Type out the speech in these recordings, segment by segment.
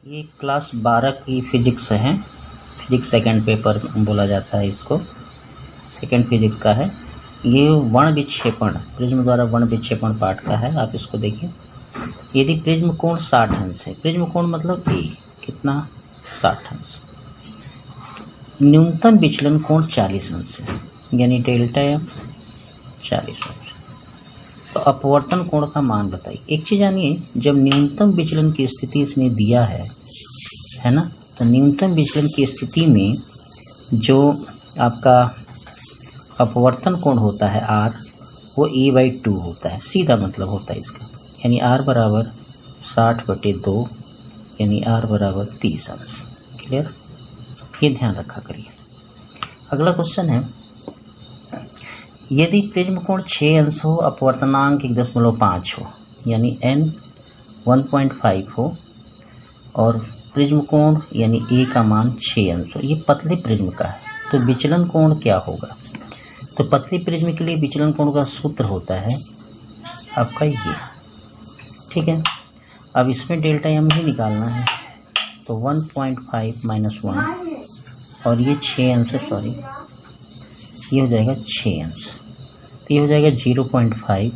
ये क्लास 12 की फिजिक्स है। फिजिक्स सेकंड पेपर बोला जाता है इसको, सेकंड फिजिक्स का है। ये वर्ण विक्षेपण, प्रिज्म द्वारा वर्ण विक्षेपण पाठ का है। आप इसको देखिए। यदि प्रिज्म कोण 60 अंश है, प्रिज्म कोण मतलब ए कितना 60 अंश, न्यूनतम विचलन कोण 40 अंश है, यानी डेल्टा एम 40 अंश। तो अपवर्तन कोण का मान बताइए। एक चीज जानिए, जब न्यूनतम विचलन की स्थिति इसने दिया है ना, तो न्यूनतम विचलन की स्थिति में जो आपका अपवर्तन कोण होता है आर, वो a/2 होता है, सीधा मतलब होता है इसका, यानी r बराबर 60/2, यानी r बराबर 30 अंश। क्लियर, ये ध्यान रखा करिए। अगला क्वेश्चन है, यदि प्रिज्म कोण 6 अंश हो, अपवर्तनांक 1.5 हो, यानी n 1.5 हो और प्रिज्म कोण यानी a का मान 6 अंश हो, ये पतले प्रिज्म का है, तो विचलन कोण क्या होगा? तो पतली प्रिज्म के लिए विचलन कोण का सूत्र होता है आपका ये, ठीक है। अब इसमें डेल्टा एम ही निकालना है, तो 1.5 - 1 और ये 6 अंश है, सॉरी ये हो जाएगा 6 अंश, तो ये हो जाएगा 0.5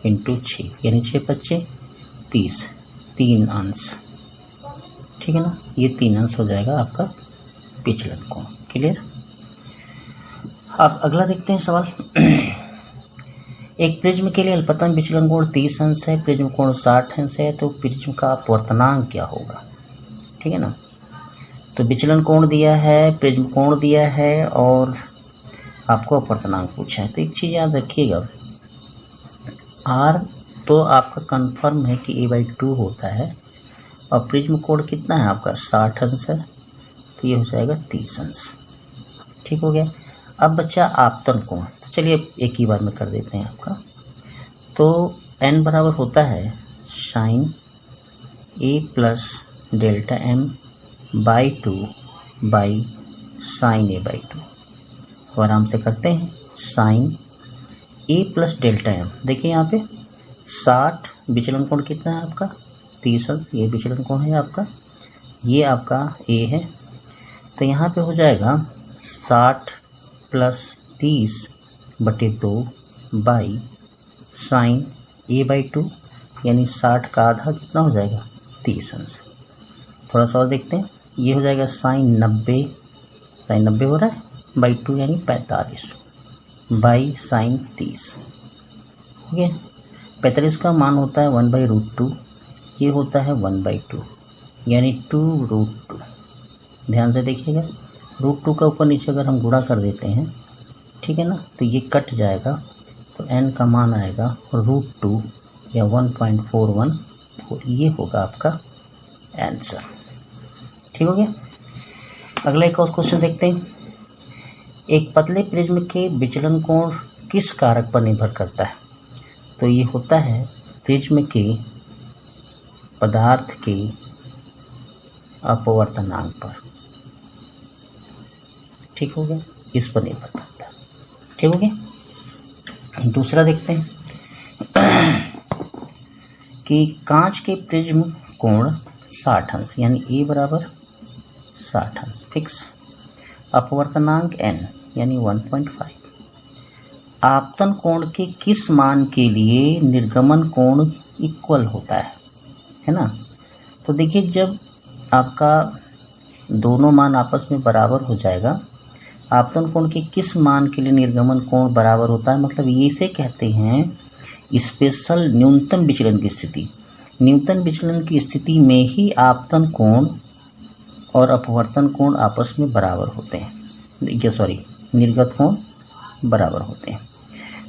× 6, यानी 6×5 = 30, 3 अंश, ठीक है ना। ये 3 अंश हो जाएगा आपका विचलन कोण। क्लियर। अब अगला देखते हैं सवाल। एक प्रिज्म के लिए अल्पतम विचलन कोण 30 अंश है, प्रिज्म कोण 60 अंश है, तो प्रिज्म का अपवर्तनांक क्या होगा? ठीक है ना। तो विचलन कोण दिया है, प्रिज्म कोण दिया है और आपको अपवर्तनांक पूछा है। तो एक चीज़ याद रखिएगा, आर तो आपका कंफर्म है कि a/2 होता है और प्रिज्म कोण कितना है आपका 60 अंश है, तो ये हो जाएगा 30 अंश। ठीक हो गया। अब बच्चा आपतन कोण, तो चलिए एक ही बार में कर देते हैं आपका। तो n बराबर होता है sin a + Δm/2 sin a/2। तो आराम से करते हैं। sin a + Δm, देखिए यहाँ पे 60 विचलन कोण कितना है आपका 30 अंश, ये विचलन कोण है आपका, ये आपका a है, तो यहाँ पे हो जाएगा 60 + 30/2 sin a/2, यानी 60 का आधा कितना हो जाएगा 30 अंश। थोड़ा सा और देखते हैं, ये हो जाएगा sin 90 हो रहा है /2, यानी 45 sin 30। हो गया। 45 का मान होता है 1/√2, ये होता है 1/2, यानी 2√2। ध्यान से देखिएगा, √2 का ऊपर नीचे अगर हम गुणा कर देते हैं, ठीक है ना, तो ये कट जाएगा, तो n का मान आएगा √2 या 1.414, ये होगा आपका आंसर। ठीक हो गया। अगला एक और क्वेश्चन देखते हैं। एक पतले प्रिज्म के विचलन कोण किस कारक पर निर्भर करता है? तो ये होता है प्रिज्म के पदार्थ के अपवर्तनांक पर। ठीक हो गया, इस पर निर्भर करता है। ठीक हो गया। दूसरा देखते हैं कि कांच के प्रिज्म कोण 60 अंश, यानी a बराबर 60 अंश फिक्स, अपवर्तनांक n यानी 1.5। आपतन कोण के किस मान के लिए निर्गमन कोण इक्वल होता है ना। तो देखिए, जब आपका दोनों मान आपस में बराबर हो जाएगा, आपतन कोण के किस मान के लिए निर्गमन कोण बराबर होता है, मतलब ये से कहते हैं स्पेशल न्यूनतम विचलन की स्थिति। न्यूनतम विचलन की स्थिति में ही आपतन कोण और अपवर्तन कोण आपस में बराबर होते हैं, निर्गत कोण बराबर होते हैं।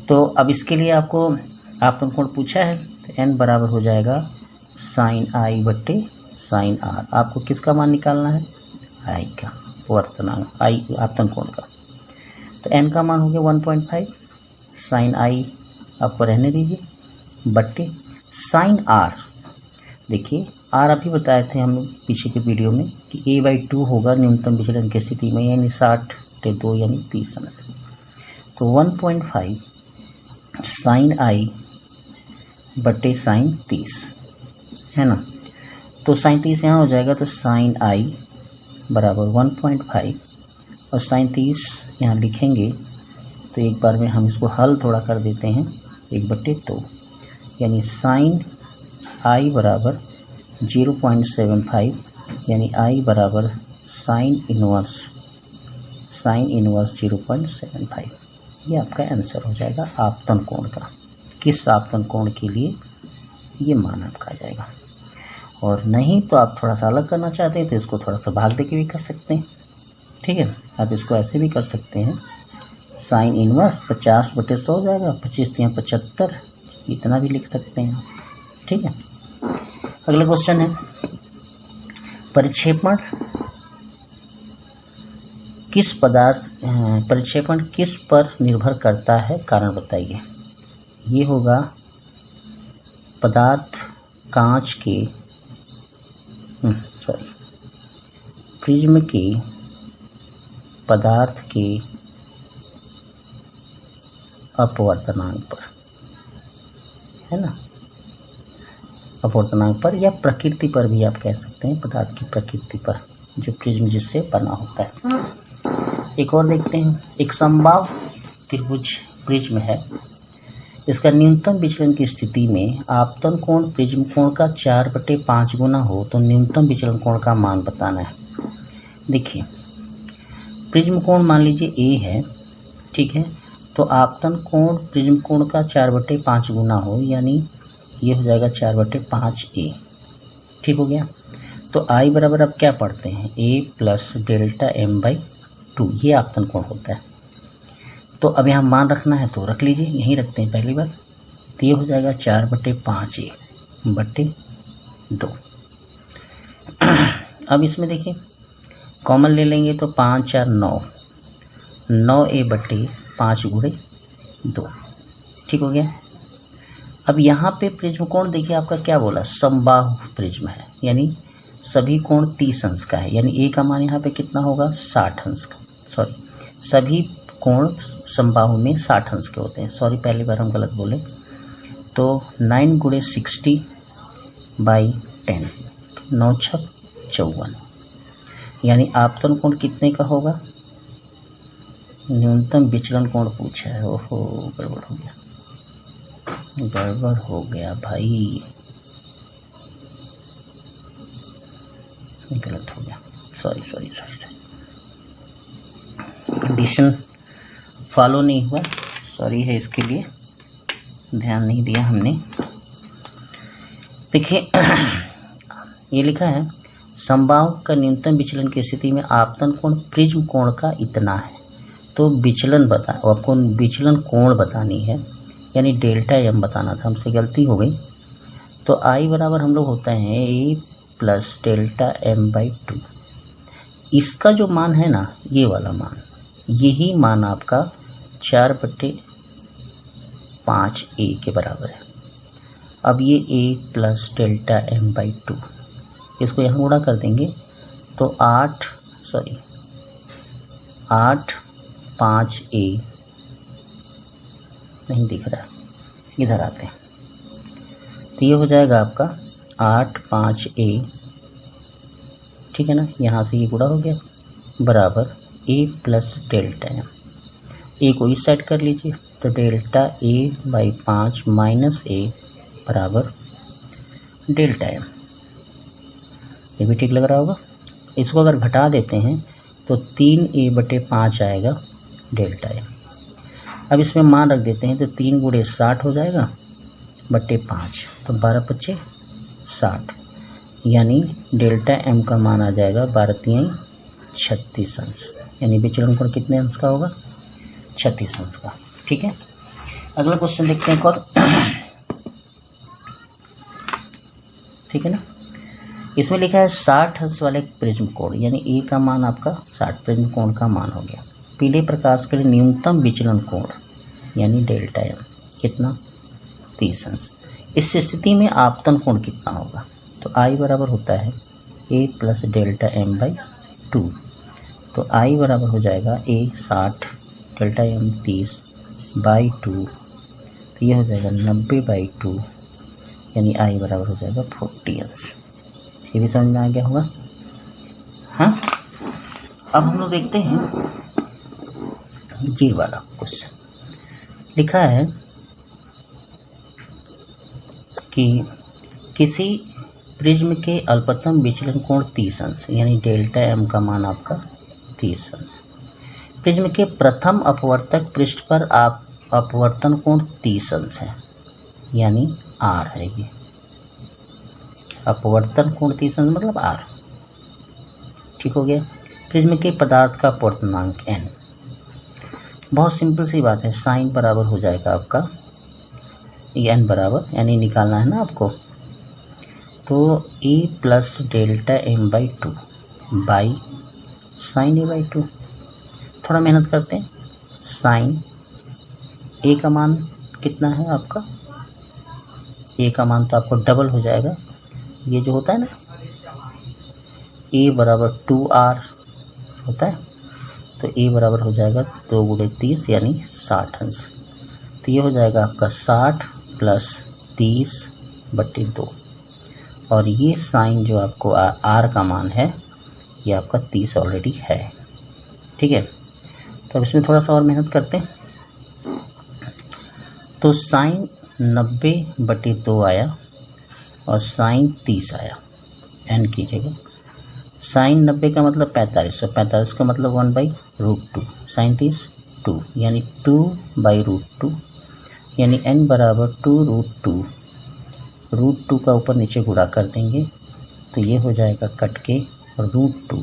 तो अब इसके लिए आपको आपतन कोण पूछा है, तो n बराबर हो जाएगा sin i/sin r। आपको किसका मान निकालना है? i का, अपवर्तनांक i आपतन कोण का। तो n का मान हो गया 1.5, sin i आपको रहने दीजिए बट्टे sin r। देखिए r अभी बताए थे हम पीछे के वीडियो में कि a/2 होगा न्यूनतम विचलन की स्थिति में, यानी 60/2 यानी 30 अंश। तो 1.5 sin i/sin 30 है ना। तो साइन 30 यहाँ हो जाएगा, तो साइन आई बराबर 1.5 और साइन 30 यहाँ लिखेंगे तो एक बार में हम इसको हल थोड़ा कर देते हैं, 1/2 यानी साइन आई बराबर 0.75 यानी आई बराबर साइन इनवर्स 0.75। ये आपका आंसर हो जाएगा आपतन कोण का। किस आपतन कोण के लिए ये मान आपका आ जाएगा। और नहीं तो आप थोड़ा सा अलग करना चाहते हैं तो इसको थोड़ा सा भाग दे के भी कर सकते हैं, ठीक है। आप इसको ऐसे भी कर सकते हैं, साइन इनवर्स 50/100 हो जाएगा, 25 या 75, इतना भी लिख सकते हैं, ठीक है। अगला क्वेश्चन है, परिक्षेपण किस पर निर्भर करता है, कारण बताइए। ये होगा पदार्थ कांच के प्रिज्म के पदार्थ के अपवर्तनांक पर, है ना, अपवर्तनांक पर या प्रकृति पर भी आप कह सकते हैं, पदार्थ की प्रकृति पर, जो प्रिज्म जिससे बना होता है। एक और देखते हैं, एक समबाहु त्रिभुज प्रिज्म है, इसका न्यूनतम विचलन की स्थिति में आपतन कोण प्रिज्म कोण का 4/5 गुना हो तो न्यूनतम विचलन कोण का मान बताना है। देखिए, प्रिज्म कोण मान लीजिए ए है, ठीक है, तो आपतन कोण प्रिज्म कोण का 4/5 गुना हो, यानी ये हो जाएगा 4/5 ठीक हो गया। तो आई बराबर अब क्या पढ़ते हैं, ए प्लस डेल्टा m/2, ये आपतन कोण होता है। तो अब यहाँ मान रखना है तो रख लीजिए, यहीं रखते हैं पहली बार, तो ये हो जाएगा 4/5a/2। अब इसमें देखिए कॉमन ले लेंगे तो 5 4 9a/5 × 2, ठीक हो गया। अब यहाँ पे प्रिज्म कोण देखिए आपका क्या बोला, समबाहु प्रिज्म है, यानी सभी कोण 30 अंश का है, यानी ए का मान यहाँ पे कितना होगा 60 अंश का, सभी कोण समबाहु में 60 अंश के होते हैं, पहली बार हम गलत बोले। तो 9 × 60/10, 9 × 6 54, यानी आपतन कोण कितने का होगा, न्यूनतम विचलन कोण पूछा है। ओहो, गड़बड़ हो गया भाई, गलत हो गया, सॉरी, कंडीशन फॉलो नहीं हुआ, सॉरी है इसके लिए, ध्यान नहीं दिया हमने। देखिए ये लिखा है, समबाहु का न्यूनतम विचलन की स्थिति में आपतन कोण प्रिज्म कोण का इतना है, तो विचलन आपको विचलन कोण बतानी है, यानी डेल्टा m बताना था, हमसे गलती हो गई। तो आई बराबर हम लोग होता है ए प्लस डेल्टा m/2। इसका जो मान है ना, ये वाला मान, यही मान आपका 4/5a के बराबर है। अब ये a प्लस डेल्टा m/2, इसको यहाँ गुणा कर देंगे तो 8/5a नहीं दिख रहा, इधर आते हैं, तो ये हो जाएगा आपका 8/5a, ठीक है ना, यहाँ से ये गुणा हो गया, बराबर a प्लस डेल्टा m। ए को इस साइड कर लीजिए, तो डेल्टा a/5 माइनस a बराबर डेल्टा m। ये भी ठीक लग रहा होगा। इसको अगर घटा देते हैं तो 3a/5 आएगा डेल्टा m। अब इसमें मान रख देते हैं, तो 3 × 60 हो जाएगा /5, तो 12×5 60, यानी डेल्टा m का मान आ जाएगा 12×3 36 अंश, यानी विचलन कोण कितने अंश का होगा, 36 अंश का, ठीक है। अगला क्वेश्चन देखते हैं, और ठीक है ना, इसमें लिखा है 60 अंश वाले प्रिज्म कोण, यानी ए का मान आपका 60 प्रिज्म कोण का मान हो गया। पीले प्रकाश के लिए न्यूनतम विचलन कोण यानी डेल्टा m कितना, 30 अंश। इस स्थिति में आपतन कोण कितना होगा, तो आई बराबर होता है a प्लस डेल्टा m/2, तो आई बराबर हो जाएगा a 60 डेल्टा m 30/2, तो ये हो जाएगा 90/2, यानी आई बराबर हो जाएगा 40 अंश। ये ये भी समझ में आ गया होगा। हाँ, अब हम लोग देखते हैं ये वाला क्वेश्चन। लिखा है कि किसी प्रिज्म के अल्पतम विचलन कोण 30 अंश यानी डेल्टा एम का मान आपका 30 अंश। प्रिज्म के प्रथम अपवर्तक पृष्ठ पर आप अपवर्तन कोण 30 अंश है यानी आर है। ये अपवर्तन कोण 30 अंश मतलब आर। ठीक हो गया। प्रिज्म के पदार्थ का अपवर्तनांक एन। बहुत सिंपल सी बात है, साइन बराबर हो जाएगा आपका एन बराबर, यानी निकालना है ना आपको, तो A plus delta M by 2 by sine A by 2। थोड़ा मेहनत करते हैं। साइन ए का मान कितना है आपका, ए का मान तो आपको डबल हो जाएगा। ये जो होता है ना ए बराबर 2r होता है, तो ए बराबर हो जाएगा 2 गुणे 30 यानी 60 अंश। तो ये हो जाएगा आपका 60 प्लस 30/2 और ये साइन जो आपको आर का मान है ये आपका 30 ऑलरेडी है। ठीक है, तो अब इसमें थोड़ा सा और मेहनत करते हैं। तो साइन 90/2 आया और साइन 30 आया एन की जगह। साइन 90 का मतलब 45, तो 45 का मतलब 1/√2, साइन 30 2 यानी 2/√2 यानी n बराबर 2√2। √2 का ऊपर नीचे गुणा कर देंगे तो ये हो जाएगा कट के √2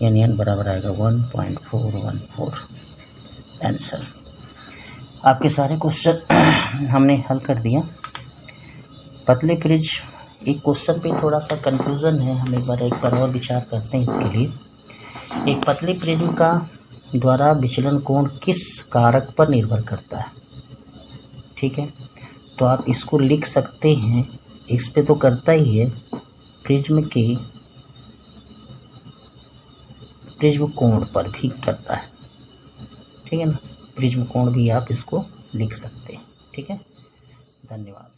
यानी n बराबर आएगा 1.414। आंसर। आपके सारे क्वेश्चन हमने हल कर दिया। पतले प्रिज्म, एक क्वेश्चन पे थोड़ा सा कंफ्यूजन है, हम एक बार और विचार करते हैं इसके लिए। एक पतले प्रिज्म का द्वारा विचलन कोण किस कारक पर निर्भर करता है। ठीक है, तो आप इसको लिख सकते हैं, इस पे तो करता ही है, प्रिज्म कोण पर भी करता है। ठीक है ना, प्रिज्म कोण भी आप इसको लिख सकते हैं। ठीक है, धन्यवाद।